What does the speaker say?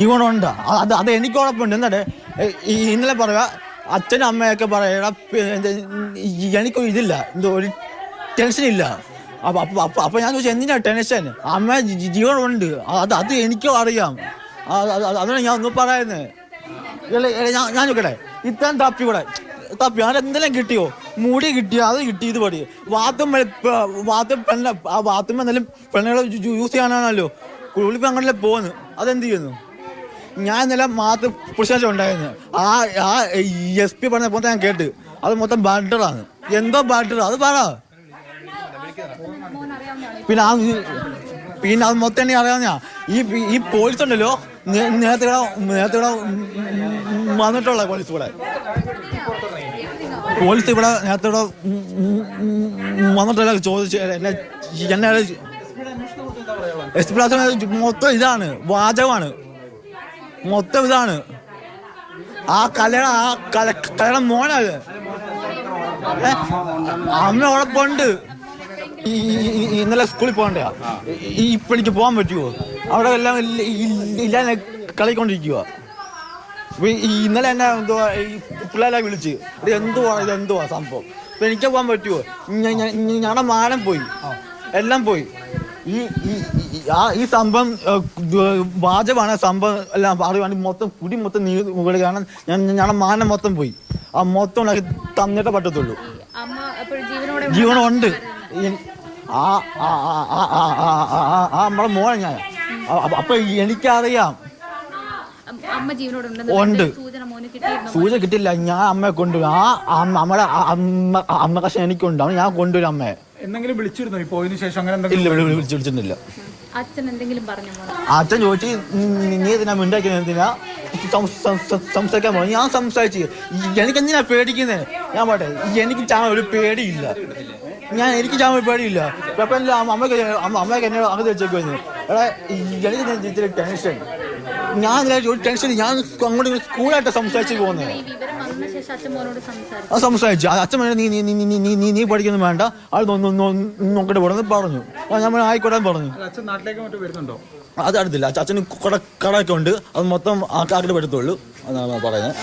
ജീവനുണ്ട്. അത് എനിക്ക് ഉറപ്പുണ്ട്. എന്നിട്ട് ഇന്നലെ പറയുക അച്ഛനും അമ്മയൊക്കെ പറയണ എനിക്കൊരു ഇതില്ല, എന്തോ ഒരു ടെൻഷനില്ല. അപ്പൊ ഞാൻ ചോദിച്ചു എന്തിനാ ടെൻഷൻ, അമ്മ ജീവനുണ്ട്, അത് എനിക്കും അറിയാം. അതാണ് ഞാൻ ഒന്ന് പറയുന്നത്. ഞാൻ നോക്കട്ടെ, ഇത്രയും തപ്പി അങ്ങനെ എന്തെല്ലാം കിട്ടിയോ, മുടി കിട്ടിയോ, അത് കിട്ടി, ഇത് പടി ബാത്റൂം എന്തായാലും പെണ്ണുകളെ യൂസ് ചെയ്യാനാണല്ലോ, കുളിപ്പ് അങ്ങനല്ലേ പോകുന്നു, അതെന്ത് ചെയ്യുന്നു? ഞാൻ ഇന്നലെ മാത്രം പുരുഷാഴ്ച ഉണ്ടായിരുന്നു. ആ SP പറഞ്ഞ മൊത്തം ഞാൻ കേട്ട്, അത് മൊത്തം ബാറ്ററാണ്. എന്തോ ബാറ്റർ അത് പറ. പിന്നെ അത് മൊത്തം എനിക്ക് അറിയാവുന്ന ഈ പോലീസ് ഉണ്ടല്ലോ, നേരത്തെ വന്നിട്ടുള്ള പോലീസ് ഇവിടെ നേരത്തെ വന്നിട്ടല്ല ചോദിച്ചു എന്നെ മൊത്തം ഇതാണ്, വാചകമാണ് മൊത്തം ഇതാണ്. ആ കലയുടെ മോനത്. അമ്മ ഉറപ്പുണ്ട്. ഇന്നലെ സ്കൂളിൽ പോകണ്ടയാ, ഇപ്പൊ എനിക്ക് പോകാൻ പറ്റുമോ? അവിടെ എല്ലാം ഇല്ലാതെ കളിക്കൊണ്ടിരിക്കുക. ഇന്നലെ എന്നെ എന്തുവാ പിള്ളേരെ വിളിച്ച് ഇതെന്തുവാ സംഭവം, ഇപ്പൊ എനിക്ക് പോകാൻ പറ്റുമോ? ഞങ്ങളുടെ മാനം പോയി, എല്ലാം പോയി. ഈ സംഭവം വാചകമാണ്. സംഭവം എല്ലാം പറയുവാണെങ്കിൽ മൊത്തം കുടി മൊത്തം നീ കാരണം ഞങ്ങളുടെ മാനം മൊത്തം പോയി. ആ മൊത്തം ഉണ്ടാക്കി തന്നിട്ടേ പറ്റത്തുള്ളൂ. ജീവനുണ്ട്. നമ്മളെ മോനെ ഞാൻ അപ്പൊ എനിക്കറിയാം ഉണ്ട്. സൂചന കിട്ടില്ല. ഞാൻ അമ്മയെ കൊണ്ടുവരും. നമ്മുടെ അമ്മ കഷ്ണം എനിക്കുണ്ട്, ഞാൻ കൊണ്ടുവരും അമ്മയെ. എന്തെങ്കിലും വിളിച്ചിരുന്നോ പോയതിനു ശേഷം? അങ്ങനെ ഇല്ല, വിളിച്ചിരുന്നില്ല. അച്ഛൻ ചോദിച്ചു നീ എന്തിനാ മിണ്ടാക്കി, എന്തിനാ സംസാരിക്കാൻ പോകും? ഞാൻ സംസാരിച്ചു. എനിക്കെന്തിനാ പേടിക്കുന്നത്? ഞാൻ പോട്ടെ, എനിക്ക് ഒരു പേടിയില്ല. എനിക്ക് ഒരു പേടിയില്ല. അമ്മയ്ക്ക് എന്നെ അങ്ങനെ വെച്ചേക്കുമായിരുന്നു. എടാ എനിക്ക് ടെൻഷൻ, ഞാൻ ഒരു ടെൻഷൻ. ഞാൻ അങ്ങോട്ട് സ്കൂളായിട്ട് സംസാരിച്ച് പോകുന്നത്. സംസാരിച്ചു. അച്ഛൻ നീ പഠിക്കൊന്നും വേണ്ട, അത് നോക്കിട്ട് പോണെന്ന് പറഞ്ഞു. ഞാൻ ആയിക്കോട്ടെ പറഞ്ഞു. അത് അടുത്തില്ല. അച്ഛന് കടയൊക്കെ ഉണ്ട്, അത് മൊത്തം ആൾക്കാരുടെ എടുത്തുള്ളൂ എന്നാണ് പറയുന്നത്.